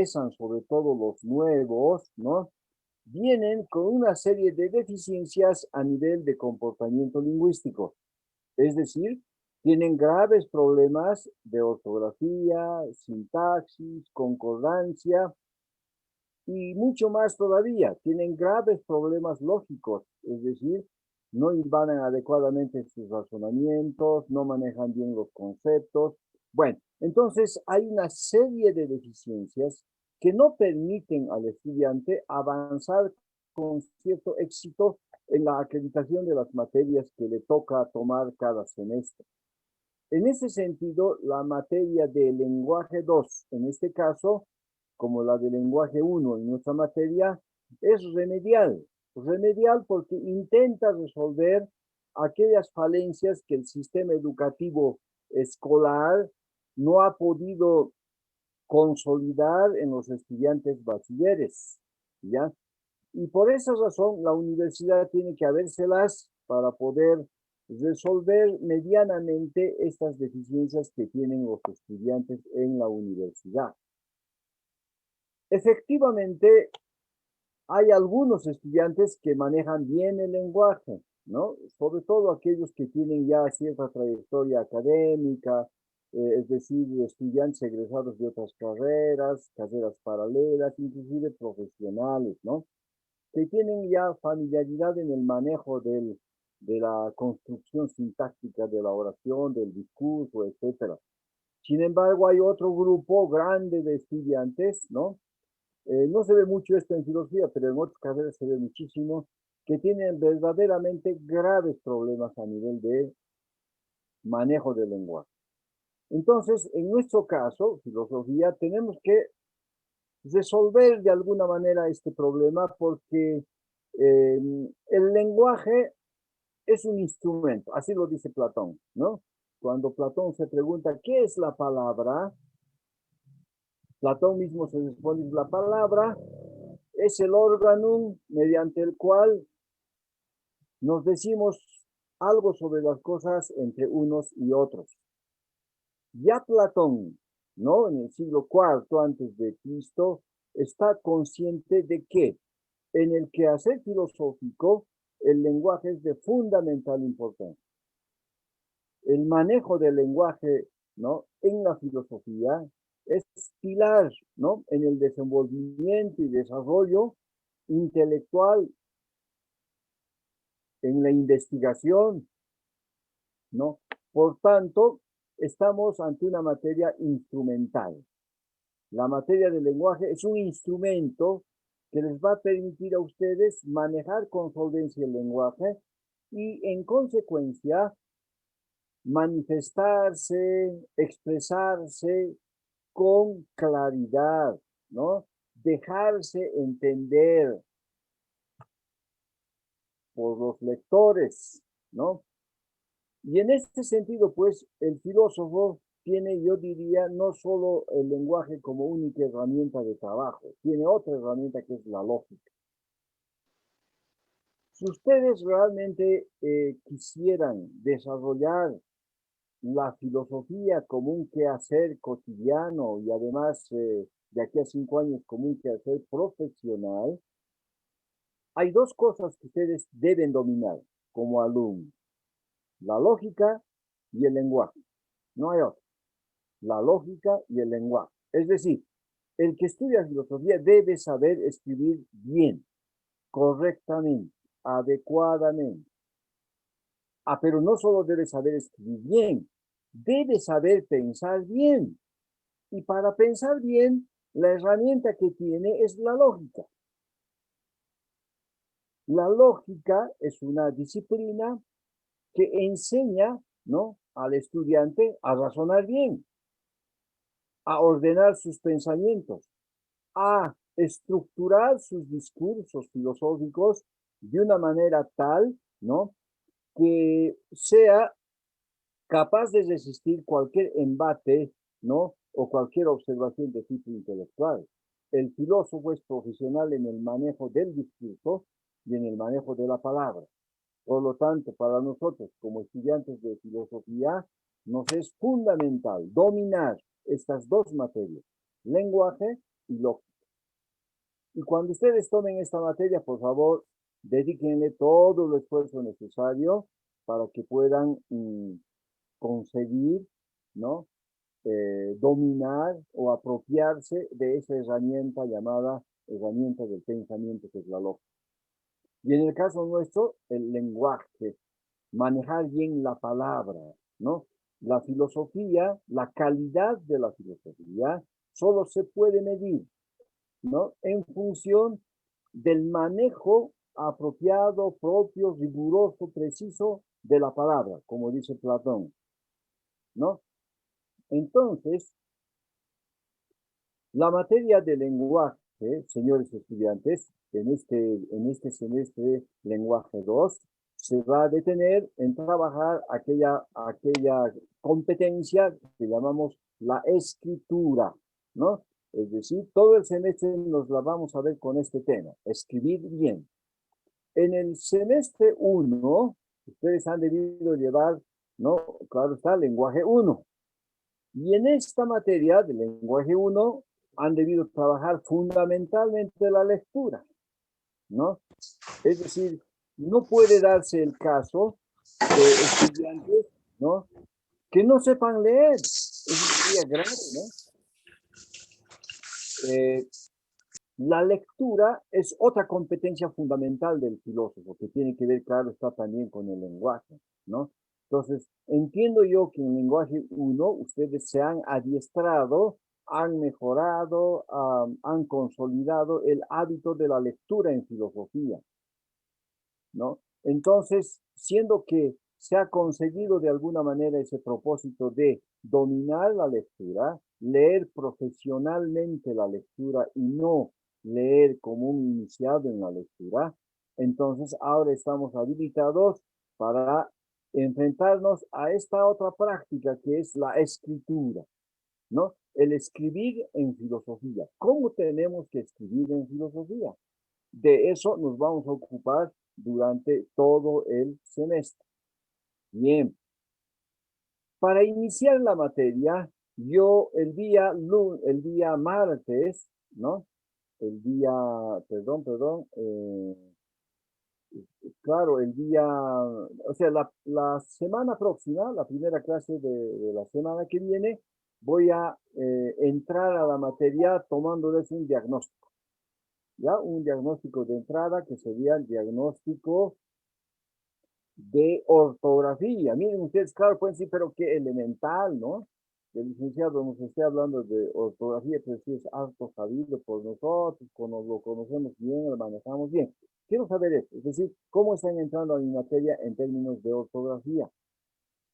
sobre todo los nuevos, ¿no? Vienen con una serie de deficiencias a nivel de comportamiento lingüístico. Es decir, tienen graves problemas de ortografía, sintaxis, concordancia y mucho más todavía. Tienen graves problemas lógicos, es decir, no invaden adecuadamente sus razonamientos, no manejan bien los conceptos. Bueno, entonces hay una serie de deficiencias que no permiten al estudiante avanzar con cierto éxito en la acreditación de las materias que le toca tomar cada semestre. En ese sentido, la materia de lenguaje 2, en este caso, como la de lenguaje 1 en nuestra materia, es remedial. Remedial porque intenta resolver aquellas falencias que el sistema educativo escolar no ha podido consolidar en los estudiantes bachilleres, ¿ya? Y por esa razón la universidad tiene que habérselas para poder resolver medianamente estas deficiencias que tienen los estudiantes en la universidad. Efectivamente, hay algunos estudiantes que manejan bien el lenguaje, ¿no? Sobre todo aquellos que tienen ya cierta trayectoria académica, es decir, estudiantes egresados de otras carreras, carreras paralelas, inclusive profesionales, ¿no? Que tienen ya familiaridad en el manejo de la construcción sintáctica de la oración, del discurso, etcétera. Sin embargo, hay otro grupo grande de estudiantes, ¿no? No se ve mucho esto en filosofía, pero en otras carreras se ve muchísimo, que tienen verdaderamente graves problemas a nivel de manejo del lenguaje. Entonces, en nuestro caso, filosofía, tenemos que resolver de alguna manera este problema porque el lenguaje es un instrumento, así lo dice Platón, ¿no? Cuando Platón se pregunta qué es la palabra, Platón mismo se responde, la palabra es el órgano mediante el cual nos decimos algo sobre las cosas entre unos y otros. Ya Platón, ¿no? En el siglo IV antes de Cristo, está consciente de que en el quehacer filosófico el lenguaje es de fundamental importancia. El manejo del lenguaje, ¿no? En la filosofía es pilar, ¿no? En el desenvolvimiento y desarrollo intelectual, en la investigación, ¿no? Por tanto, estamos ante una materia instrumental. La materia del lenguaje es un instrumento que les va a permitir a ustedes manejar con solvencia el lenguaje y, en consecuencia, manifestarse, expresarse con claridad, ¿no? Dejarse entender por los lectores, ¿no? Y en este sentido, pues, el filósofo tiene, yo diría, no solo el lenguaje como única herramienta de trabajo, tiene otra herramienta que es la lógica. Si ustedes realmente quisieran desarrollar la filosofía como un quehacer cotidiano y además de aquí a 5 años como un quehacer profesional, hay dos cosas que ustedes deben dominar como alumnos, la lógica y el lenguaje. No hay otro. La lógica y el lenguaje. Es decir, el que estudia filosofía debe saber escribir bien, correctamente, adecuadamente. Pero no solo debe saber escribir bien, debe saber pensar bien. Y para pensar bien, la herramienta que tiene es la lógica. La lógica es una disciplina que enseña, ¿no?, al estudiante a razonar bien, a ordenar sus pensamientos, a estructurar sus discursos filosóficos de una manera tal, ¿no?, que sea capaz de resistir cualquier embate, ¿no?, o cualquier observación de tipo intelectual. El filósofo es profesional en el manejo del discurso y en el manejo de la palabra. Por lo tanto, para nosotros, como estudiantes de filosofía, nos es fundamental dominar estas dos materias, lenguaje y lógica. Y cuando ustedes tomen esta materia, por favor, dedíquenle todo el esfuerzo necesario para que puedan conseguir, ¿no? Dominar o apropiarse de esa herramienta llamada herramienta del pensamiento, que es la lógica. Y en el caso nuestro, el lenguaje, manejar bien la palabra, ¿no? La filosofía, la calidad de la filosofía, solo se puede medir, ¿no? En función del manejo apropiado, propio, riguroso, preciso de la palabra, como dice Platón, ¿no? Entonces, la materia de lenguaje, señores estudiantes, en este semestre lenguaje 2, se va a detener en trabajar aquella competencia que llamamos la escritura, ¿no? Es decir, todo el semestre nos la vamos a ver con este tema, escribir bien. En el semestre 1, ustedes han debido llevar, ¿no? Claro está, lenguaje 1. Y en esta materia del lenguaje 1 han debido trabajar fundamentalmente la lectura, ¿no? Es decir, no puede darse el caso de estudiantes, ¿no? Que no sepan leer. Eso sería grave, ¿no? La lectura es otra competencia fundamental del filósofo, que tiene que ver, claro, está también con el lenguaje, ¿no? Entonces, entiendo yo que en lenguaje 1 ustedes se han adiestrado, han mejorado, han consolidado el hábito de la lectura en filosofía, ¿no? Entonces, siendo que se ha conseguido de alguna manera ese propósito de dominar la lectura, leer profesionalmente la lectura y no leer como un iniciado en la lectura, entonces ahora estamos habilitados para enfrentarnos a esta otra práctica que es la escritura, ¿no? El escribir en filosofía. ¿Cómo tenemos que escribir en filosofía? De eso nos vamos a ocupar durante todo el semestre. Bien. Para iniciar la materia, yo el día martes, ¿no? Claro, o sea, la semana próxima, la primera clase de la semana que viene, voy a entrar a la materia tomándoles un diagnóstico. ¿Ya? Un diagnóstico de entrada que sería el diagnóstico de ortografía. Miren ustedes, claro, pueden decir, pero qué elemental, ¿no? El licenciado nos esté hablando de ortografía, pero sí es harto sabido por nosotros, lo conocemos bien, lo manejamos bien. Quiero saber esto, es decir, cómo están entrando a mi materia en términos de ortografía,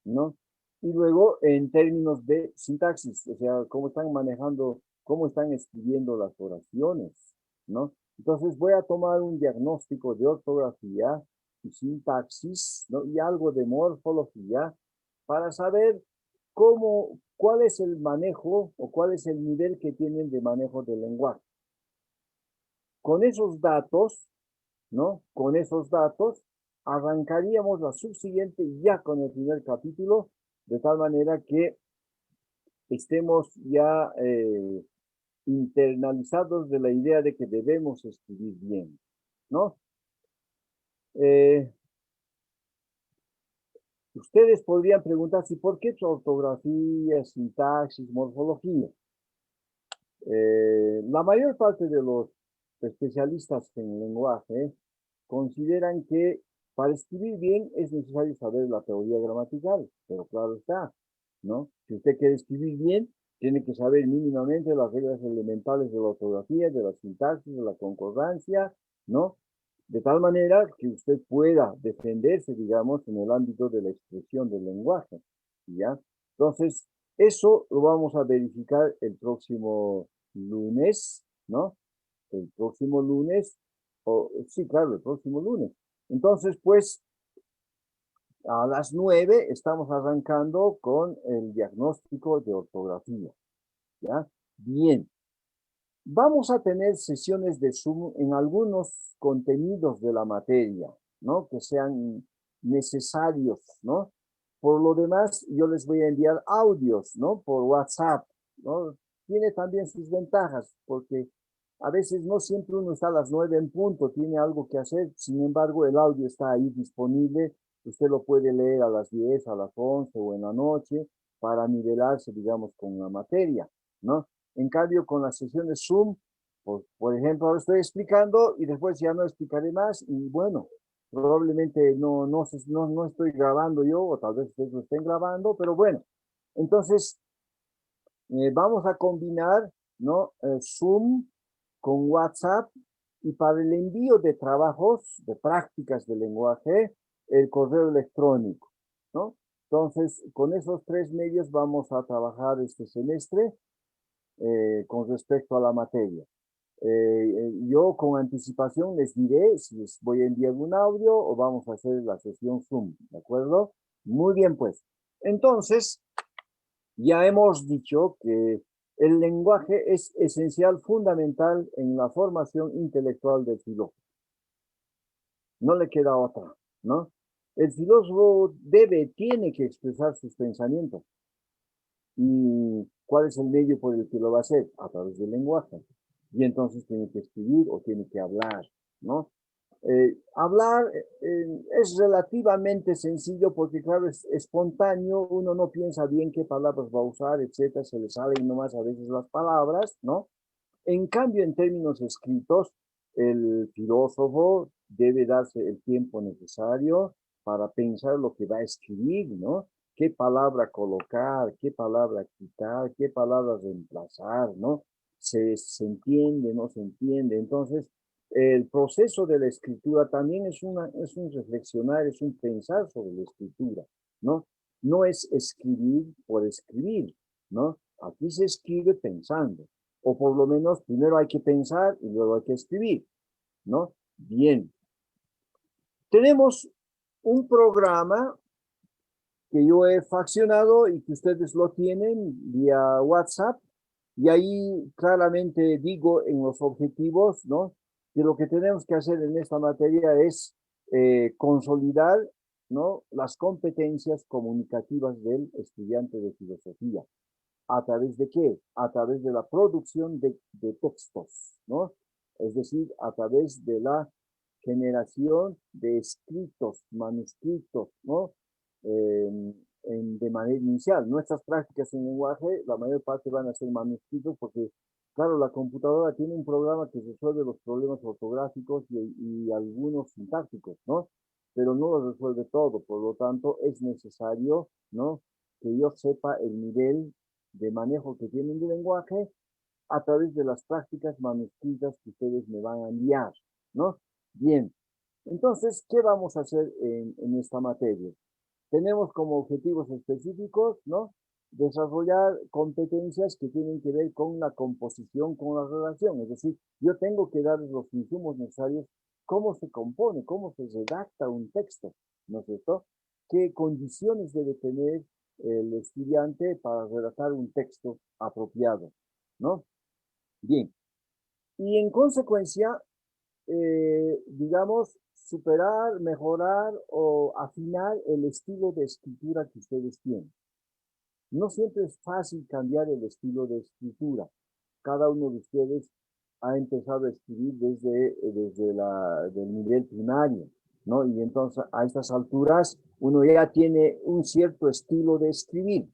¿no? Y luego en términos de sintaxis, o sea, cómo están manejando, cómo están escribiendo las oraciones, ¿no? Entonces voy a tomar un diagnóstico de ortografía y sintaxis, ¿no? Y algo de morfología para saber cuál es el manejo o cuál es el nivel que tienen de manejo del lenguaje. Con esos datos, ¿no? Con esos datos, arrancaríamos la subsiguiente ya con el primer capítulo, de tal manera que estemos ya internalizados de la idea de que debemos escribir bien, ¿no? Ustedes podrían preguntarse, ¿por qué ortografía, sintaxis, morfología? La mayor parte de los especialistas en lenguaje consideran que para escribir bien es necesario saber la teoría gramatical, pero claro está, ¿no? Si usted quiere escribir bien, tiene que saber mínimamente las reglas elementales de la ortografía, de la sintaxis, de la concordancia, ¿no? De tal manera que usted pueda defenderse, digamos, en el ámbito de la expresión del lenguaje, ¿ya? Entonces, eso lo vamos a verificar el próximo lunes, ¿no? El próximo lunes, sí, claro, el próximo lunes. Entonces, pues, a las 9 estamos arrancando con el diagnóstico de ortografía, ¿ya? Bien. Vamos a tener sesiones de Zoom en algunos contenidos de la materia, ¿no? Que sean necesarios, ¿no? Por lo demás, yo les voy a enviar audios, ¿no? Por WhatsApp, ¿no? tiene también sus ventajas, porque a veces no siempre uno está a las 9 en punto, tiene algo que hacer, sin embargo el audio está ahí disponible, usted lo puede leer a las 10, a las 11 o en la noche para nivelarse, digamos, con la materia, ¿no? En cambio, con las sesiones Zoom, por ejemplo, ahora estoy explicando y después ya no explicaré más y bueno, probablemente no estoy grabando yo o tal vez ustedes lo estén grabando, pero bueno, entonces vamos a combinar, ¿no? Zoom con WhatsApp y para el envío de trabajos, de prácticas de lenguaje, el correo electrónico, ¿no? Entonces, con esos tres medios vamos a trabajar este semestre con respecto a la materia. Yo con anticipación les diré si les voy a enviar un audio o vamos a hacer la sesión Zoom, ¿de acuerdo? Muy bien, pues. Entonces, ya hemos dicho que el lenguaje es esencial, fundamental en la formación intelectual del filósofo. No le queda otra, ¿no? El filósofo tiene que expresar sus pensamientos. ¿Y cuál es el medio por el que lo va a hacer? A través del lenguaje. Y entonces tiene que escribir o tiene que hablar, ¿no? Hablar es relativamente sencillo porque, claro, es espontáneo, uno no piensa bien qué palabras va a usar, etcétera, se le salen nomás a veces las palabras, ¿no? En cambio, en términos escritos, el filósofo debe darse el tiempo necesario para pensar lo que va a escribir, ¿no? Qué palabra colocar, qué palabra quitar, qué palabra reemplazar, ¿no? Se entiende, no se entiende. Entonces, el proceso de la escritura también es un reflexionar, es un pensar sobre la escritura, ¿no? No es escribir por escribir, ¿no? Aquí se escribe pensando o por lo menos primero hay que pensar y luego hay que escribir, ¿no? Bien. Tenemos un programa que yo he faccionado y que ustedes lo tienen vía WhatsApp y ahí claramente digo en los objetivos, ¿no? Que lo que tenemos que hacer en esta materia es consolidar, ¿no? Las competencias comunicativas del estudiante de filosofía. ¿A través de qué? A través de la producción de textos, ¿no? Es decir, a través de la generación de escritos, manuscritos, ¿no? De manera inicial. Nuestras prácticas en lenguaje, la mayor parte van a ser manuscritos porque, claro, la computadora tiene un programa que resuelve los problemas ortográficos y algunos sintácticos, ¿no? Pero no lo resuelve todo, por lo tanto, es necesario, ¿no? Que yo sepa el nivel de manejo que tienen de lenguaje a través de las prácticas manuscritas que ustedes me van a enviar, ¿no? Bien, entonces, ¿qué vamos a hacer en esta materia? Tenemos como objetivos específicos, ¿no? Desarrollar competencias que tienen que ver con la composición, con la redacción. Es decir, yo tengo que dar los insumos necesarios, cómo se compone, cómo se redacta un texto, ¿no es cierto? ¿Qué condiciones debe tener el estudiante para redactar un texto apropiado, ¿no? Bien. Y en consecuencia, digamos, superar, mejorar o afinar el estilo de escritura que ustedes tienen. No siempre es fácil cambiar el estilo de escritura. Cada uno de ustedes ha empezado a escribir del nivel primario, ¿no? Y entonces a estas alturas uno ya tiene un cierto estilo de escribir.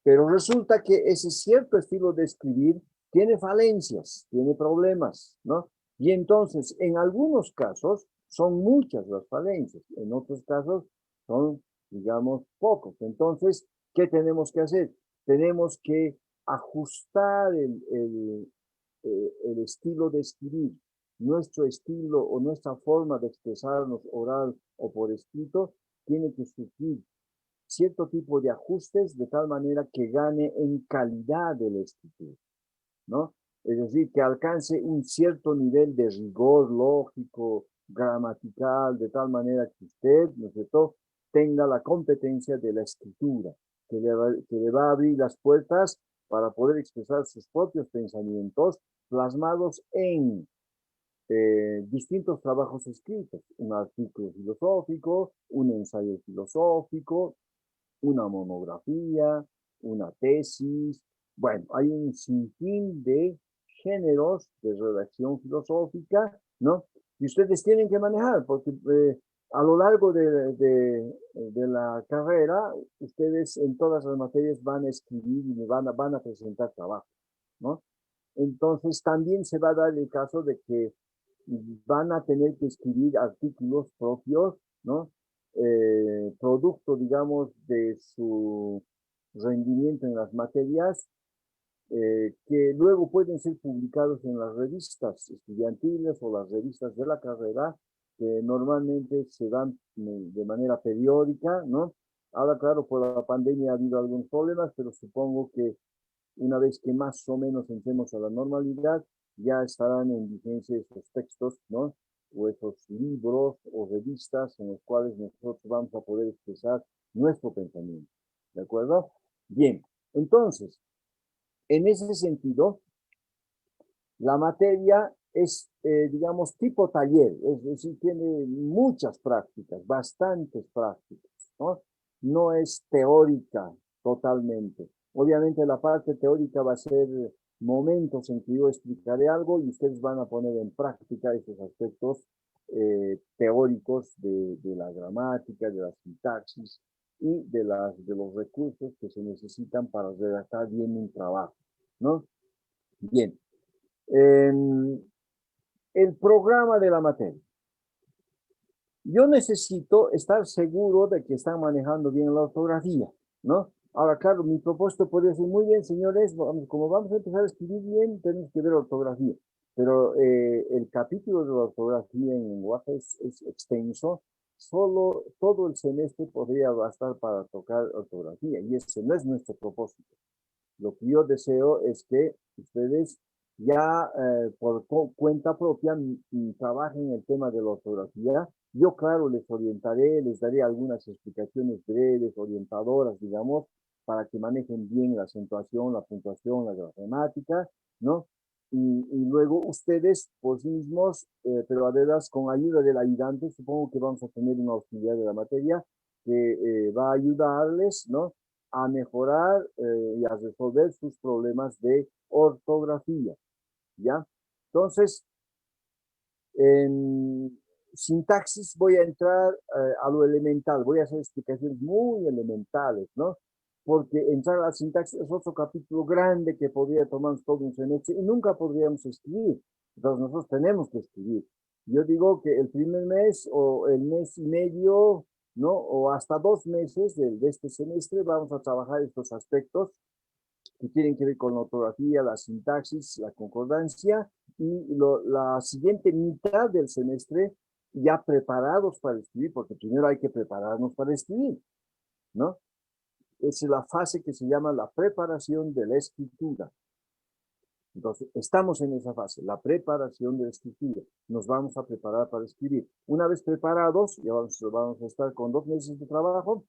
Pero resulta que ese cierto estilo de escribir tiene falencias, tiene problemas, ¿no? Y entonces, en algunos casos, son muchas las falencias, en otros casos son, digamos, pocos. Entonces, ¿qué tenemos que hacer? Tenemos que ajustar el estilo de escribir, nuestro estilo o nuestra forma de expresarnos oral o por escrito, tiene que sufrir cierto tipo de ajustes de tal manera que gane en calidad de la escritura, ¿no? Es decir, que alcance un cierto nivel de rigor lógico, gramatical, de tal manera que usted, ¿no es cierto?, tenga la competencia de la escritura, que le va a abrir las puertas para poder expresar sus propios pensamientos plasmados en distintos trabajos escritos, un artículo filosófico, un ensayo filosófico, una monografía, una tesis, Bueno, hay un sinfín de géneros de redacción filosófica, ¿no? Y ustedes tienen que manejar, porque a lo largo de la carrera, ustedes en todas las materias van a escribir y van a presentar trabajo, ¿no? Entonces también se va a dar el caso de que van a tener que escribir artículos propios, ¿no? Producto, digamos, de su rendimiento en las materias, que luego pueden ser publicados en las revistas estudiantiles o las revistas de la carrera, que normalmente se dan de manera periódica, ¿no? Ahora, claro, por la pandemia ha habido algunos problemas, pero supongo que una vez que más o menos entremos a la normalidad, ya estarán en vigencia esos textos, ¿no? O esos libros o revistas en los cuales nosotros vamos a poder expresar nuestro pensamiento. ¿De acuerdo? Bien, entonces, en ese sentido, la materia es, digamos, tipo taller, es decir, tiene muchas prácticas, bastantes prácticas, ¿no? No es teórica totalmente. Obviamente la parte teórica va a ser momentos en que yo explicaré algo y ustedes van a poner en práctica esos aspectos teóricos de la gramática, de la sintaxis y de los recursos que se necesitan para redactar bien un trabajo, ¿no? Bien. El programa de la materia. Yo necesito estar seguro de que están manejando bien la ortografía, ¿no? Ahora, claro, mi propósito podría ser, muy bien, señores, como vamos a empezar a escribir bien, tenemos que ver ortografía. Pero el capítulo de la ortografía en lenguaje es extenso. Solo todo el semestre podría bastar para tocar ortografía, y ese no es nuestro propósito. Lo que yo deseo es que ustedes ya por cuenta propia trabajen el tema de la ortografía. Yo, claro, les orientaré, les daré algunas explicaciones breves, orientadoras, digamos, para que manejen bien la acentuación, la puntuación, la gramática, ¿no? Y luego ustedes por sí mismos, pero además con ayuda del ayudante, supongo que vamos a tener una auxiliar de la materia que va a ayudarles, ¿no? A mejorar y a resolver sus problemas de ortografía, ¿ya? Entonces, en sintaxis voy a entrar a lo elemental, voy a hacer explicaciones muy elementales, ¿no? Porque entrar a la sintaxis es otro capítulo grande que podría tomar todo un semestre y nunca podríamos escribir. Entonces nosotros tenemos que escribir. Yo digo que el primer mes o el mes y medio, ¿no? O hasta 2 meses de este semestre vamos a trabajar estos aspectos que tienen que ver con la ortografía, la sintaxis, la concordancia, y la siguiente mitad del semestre ya preparados para escribir, porque primero hay que prepararnos para escribir, ¿no? Es la fase que se llama la preparación de la escritura. Entonces, estamos en esa fase, la preparación de la escritura. Nos vamos a preparar para escribir. Una vez preparados, ya vamos a estar con 2 meses de trabajo,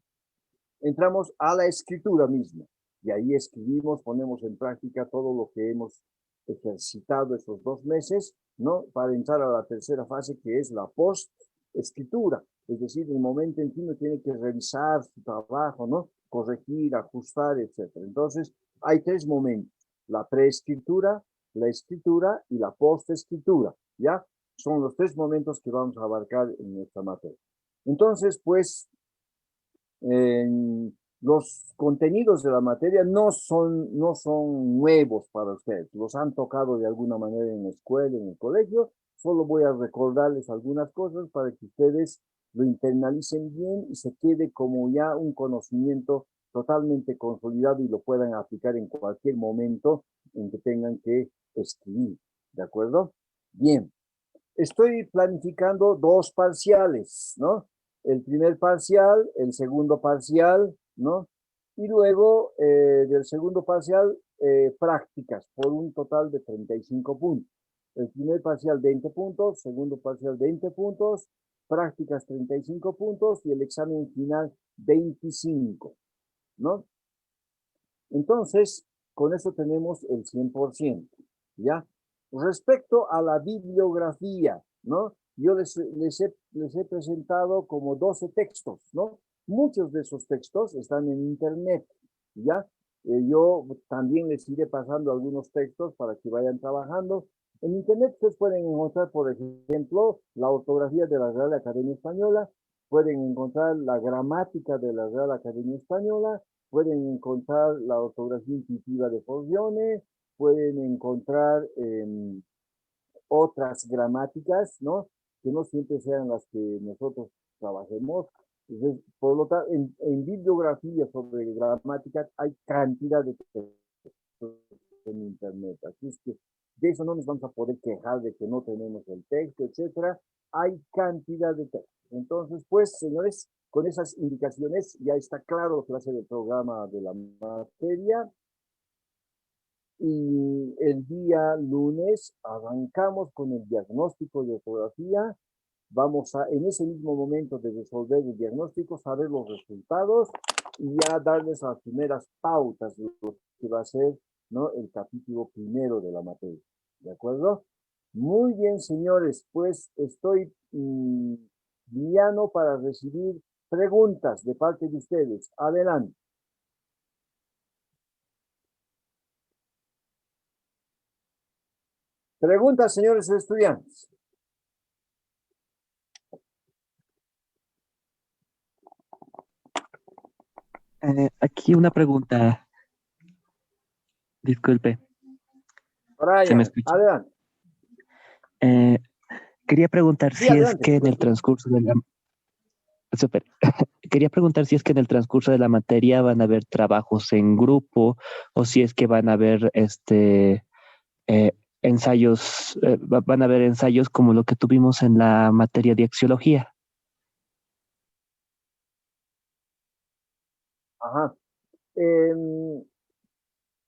entramos a la escritura misma. Y ahí escribimos, ponemos en práctica todo lo que hemos ejercitado esos 2 meses, ¿no? Para entrar a la tercera fase, que es la post-escritura. Es decir, el momento en que uno tiene que revisar su trabajo, ¿no? Corregir, ajustar, etc. Entonces, hay 3 momentos: la preescritura, la escritura y la post-escritura, ¿ya? Son los 3 momentos que vamos a abarcar en esta materia. Entonces, pues, los contenidos de la materia no son nuevos para ustedes, los han tocado de alguna manera en la escuela, en el colegio. Solo voy a recordarles algunas cosas para que ustedes lo internalicen bien y se quede como ya un conocimiento totalmente consolidado y lo puedan aplicar en cualquier momento en que tengan que escribir, ¿de acuerdo? Bien, estoy planificando 2 parciales, ¿no? El primer parcial, el segundo parcial, ¿no? Y luego del segundo parcial, prácticas, por un total de 35 puntos. El primer parcial 20 puntos, segundo parcial 20 puntos, prácticas 35 puntos y el examen final 25, ¿no? Entonces, con eso tenemos el 100%, ¿ya? Respecto a la bibliografía, ¿no? Yo les he presentado como 12 textos, ¿no? Muchos de esos textos están en internet, ¿ya? Yo también les iré pasando algunos textos para que vayan trabajando. En Internet ustedes pueden encontrar, por ejemplo, la ortografía de la Real Academia Española, pueden encontrar la gramática de la Real Academia Española, pueden encontrar la ortografía intuitiva de Forgione, pueden encontrar otras gramáticas, ¿no? Que no siempre sean las que nosotros trabajemos. Entonces, por lo tanto, en bibliografía sobre gramática hay cantidad de textos en Internet. Así es que de eso no nos vamos a poder quejar de que no tenemos el texto, etcétera. Hay cantidad de textos. Entonces, pues, señores, con esas indicaciones ya está claro la clase del programa de la materia. Y el día lunes arrancamos con el diagnóstico de ortografía. Vamos a, en ese mismo momento de resolver el diagnóstico, saber los resultados y ya darles las primeras pautas de lo que va a ser, ¿no?, el capítulo primero de la materia. ¿De acuerdo? Muy bien, señores, pues estoy liano para recibir preguntas de parte de ustedes. Adelante. Preguntas, señores estudiantes. Aquí una pregunta, disculpe, ¿se me Brian, escucha? adelante. Eh, Quería preguntar Sí, si es adelante. que en el transcurso de la... Súper. Quería preguntar si es que en el transcurso de la materia van a haber trabajos en grupo o si es que van a haber eh, ensayos, van a haber ensayos como lo que tuvimos en la materia de axiología. Ajá.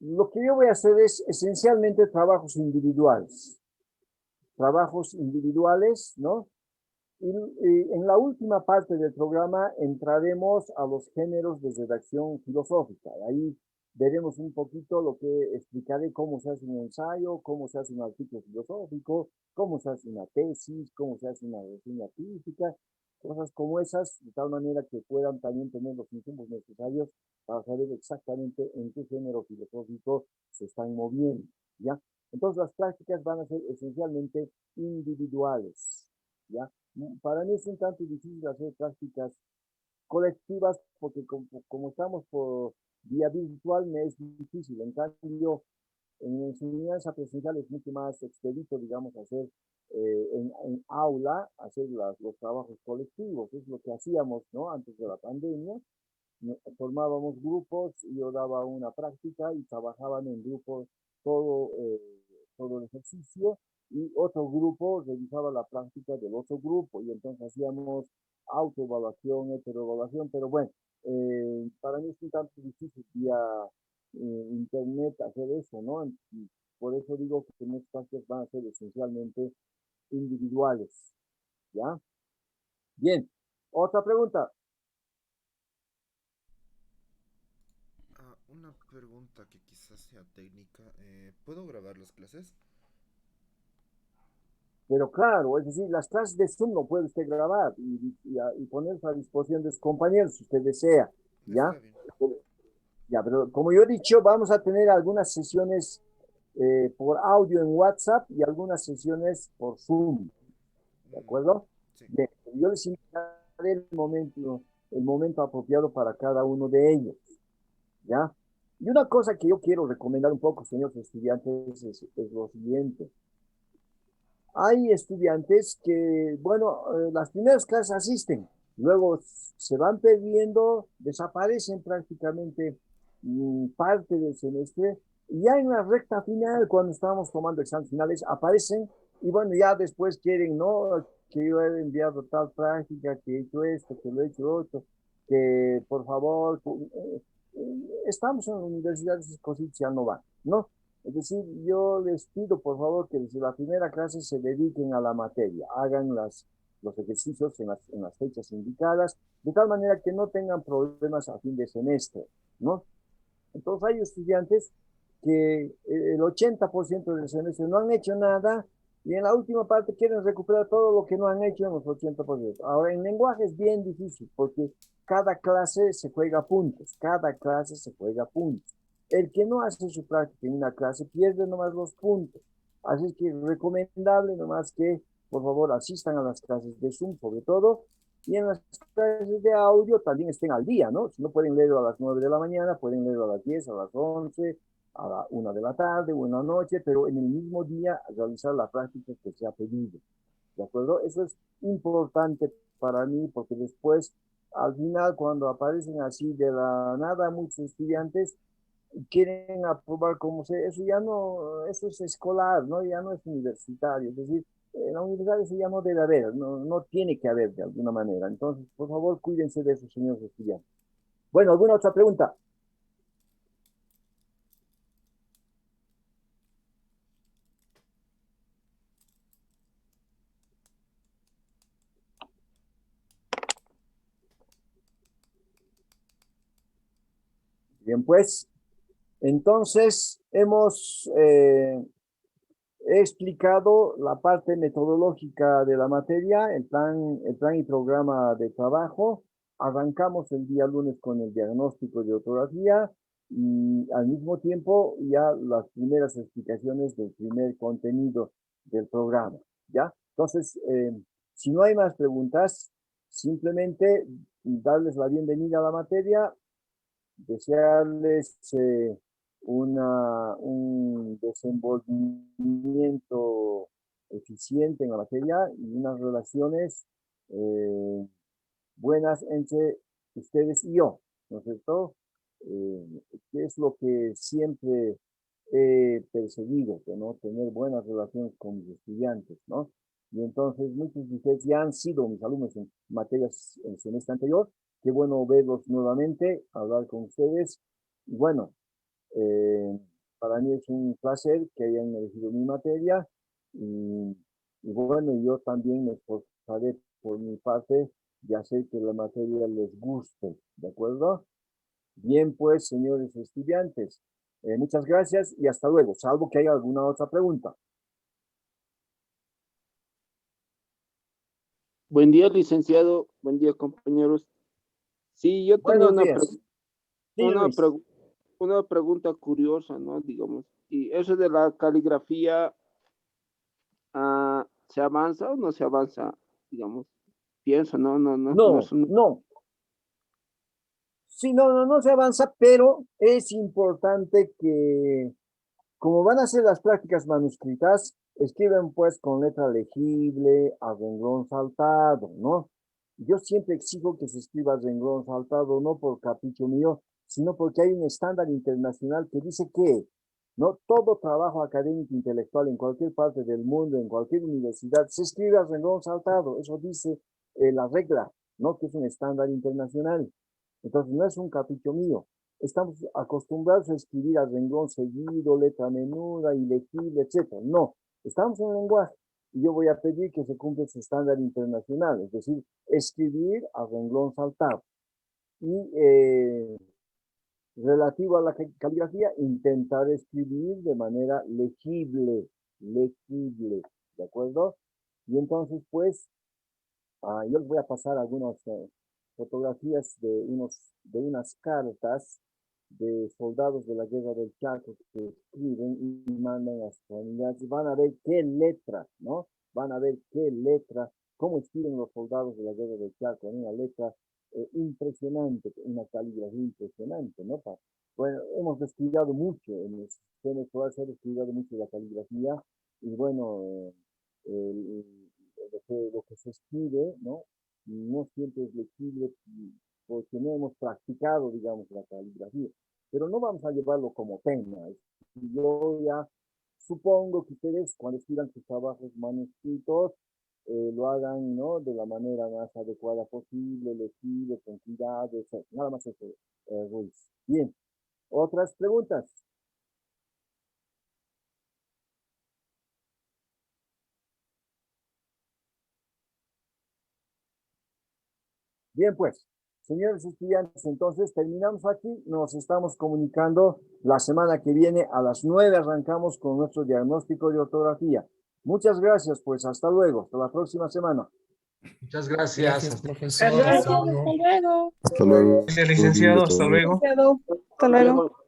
Lo que yo voy a hacer es esencialmente trabajos individuales, ¿no? Y en la última parte del programa entraremos a los géneros de redacción filosófica. Ahí veremos un poquito lo que explicaré cómo se hace un ensayo, cómo se hace un artículo filosófico, cómo se hace una tesis, cómo se hace una reseña crítica, cosas como esas, de tal manera que puedan también tener los insumos necesarios para saber exactamente en qué género filosófico se están moviendo, ¿ya? Entonces las prácticas van a ser esencialmente individuales, ¿ya? Para mí es un tanto difícil hacer prácticas colectivas porque como estamos por vía virtual me es difícil. En cambio, en enseñanza presencial es mucho más expedito, digamos, hacer en aula, hacer los trabajos colectivos. Es lo que hacíamos, ¿no? Antes de la pandemia. Formábamos grupos, yo daba una práctica y trabajaban en grupos todo, todo el ejercicio y otro grupo revisaba la práctica del otro grupo y entonces hacíamos autoevaluación, heteroevaluación, pero bueno, para mí es un tanto difícil vía internet hacer eso, ¿no? Y por eso digo que mis prácticas van a ser esencialmente individuales, ¿ya? Bien, otra pregunta. Una pregunta que quizás sea técnica. ¿Puedo grabar las clases? Pero claro, es decir, las clases de Zoom lo puede usted grabar y poner a disposición de sus compañeros si usted desea, ¿ya? Está bien. Ya, pero como yo he dicho, vamos a tener algunas sesiones por audio en WhatsApp y algunas sesiones por Zoom, ¿de Mm, acuerdo? sí. Bien, yo les indicaré el momento apropiado para cada uno de ellos, ¿ya? Y una cosa que yo quiero recomendar un poco, señores estudiantes, es lo siguiente. Hay estudiantes que, bueno, las primeras clases asisten, luego se van perdiendo, desaparecen prácticamente parte del semestre, y ya en la recta final, cuando estamos tomando exámenes finales, aparecen y bueno, ya después quieren, ¿no? Que yo he enviado tal práctica, que he hecho esto, que lo he hecho otro, que por favor, estamos en la universidad, esas cositas ya no van, ¿no? Es decir, yo les pido por favor que desde la primera clase se dediquen a la materia, hagan los ejercicios en las fechas indicadas, de tal manera que no tengan problemas a fin de semestre, ¿no? Entonces hay estudiantes que el 80% del semestre no han hecho nada y en la última parte quieren recuperar todo lo que no han hecho en los 80%. Ahora, en lenguaje es bien difícil porque cada clase se juega puntos, cada clase se juega puntos. El que no hace su práctica en una clase pierde nomás los puntos. Así es que es recomendable nomás que, por favor, asistan a las clases de Zoom, sobre todo, y en las clases de audio también estén al día, ¿no? Si no pueden leerlo a las 9 de la mañana, pueden leerlo a las 10, a las 11, a la 1 de la tarde o en la noche, pero en el mismo día realizar la práctica que se ha pedido. ¿De acuerdo? Eso es importante para mí porque después, al final, cuando aparecen así de la nada muchos estudiantes, quieren aprobar como se, eso ya no, eso es escolar, ¿no? Ya no es universitario, es decir, en la universidad eso ya no debe haber, no, no tiene que haber de alguna manera. Entonces, por favor, cuídense de esos señores estudiantes. Bueno, ¿alguna otra pregunta? Bien, pues, entonces hemos explicado la parte metodológica de la materia, el plan y programa de trabajo. Arrancamos el día lunes con el diagnóstico de ortografía y al mismo tiempo ya las primeras explicaciones del primer contenido del programa, ¿ya? Entonces, si no hay más preguntas, simplemente darles la bienvenida a la materia, desearles un desenvolvimiento eficiente en la materia y unas relaciones eh, buenas entre ustedes y yo, ¿no es cierto? Que es lo que siempre he perseguido, ¿no? Tener buenas relaciones con mis estudiantes, ¿no? Y entonces muchos de ustedes ya han sido mis alumnos en materias en el semestre anterior. Qué bueno verlos nuevamente, hablar con ustedes. Y bueno, eh, para mí es un placer que hayan elegido mi materia. Y, y bueno, yo también me esforzaré por mi parte de hacer que la materia les guste, ¿de acuerdo? Bien, pues, señores estudiantes, muchas gracias y hasta luego, salvo que haya alguna otra pregunta. Buen día, licenciado. Buen día, compañeros. Sí, yo tenía Buenos días. Sí, una, Luis. una pregunta curiosa, ¿no? Digamos, y eso de la caligrafía, ¿se avanza o no se avanza? Digamos, pienso, no No, es un... no. Sí, no se avanza, pero es importante que, como van a ser las prácticas manuscritas, escriben pues con letra legible, a renglón saltado, ¿no? Yo siempre exijo que se escriba a renglón saltado, no por capricho mío, sino porque hay un estándar internacional que dice que, ¿no? Todo trabajo académico intelectual en cualquier parte del mundo, en cualquier universidad, se escribe a renglón saltado. Eso dice la regla, ¿no? Que es un estándar internacional. Entonces, no es un capricho mío. Estamos acostumbrados a escribir a renglón seguido, letra menuda, ilegible, etc. No, estamos en el lenguaje y yo voy a pedir que se cumpla ese estándar internacional, es decir, escribir a renglón saltado. Y relativo a la caligrafía, intentar escribir de manera legible, ¿de acuerdo? Y entonces, pues, yo les voy a pasar algunas fotografías de unas cartas de soldados de la guerra del Chaco que escriben y mandan a sus familiares. Van a ver qué letra, ¿no? Van a ver qué letra, cómo escriben los soldados de la guerra del Chaco, en una letra impresionante, una caligrafía impresionante, ¿no? Bueno, hemos estudiado mucho en el sistema escolar, se ha estudiado mucho la caligrafía y bueno, el, lo que se escribe, ¿no? No siempre es legible porque no hemos practicado, digamos, la caligrafía. Pero no vamos a llevarlo como tema. Yo ya supongo que ustedes cuando escriban sus trabajos manuscritos lo hagan, ¿no? De la manera más adecuada posible, legible, con cuidado, etc. Nada más eso, Ruiz. Bien. ¿Otras preguntas? Bien, pues, señores estudiantes, entonces terminamos aquí, nos estamos comunicando la semana que viene a las 9 arrancamos con nuestro diagnóstico de ortografía. Muchas gracias, pues hasta luego, hasta la próxima semana. Muchas gracias. Gracias, profesor. Hasta Hasta luego. luego. Hasta luego. Gracias, licenciado. Hasta luego. Hasta luego.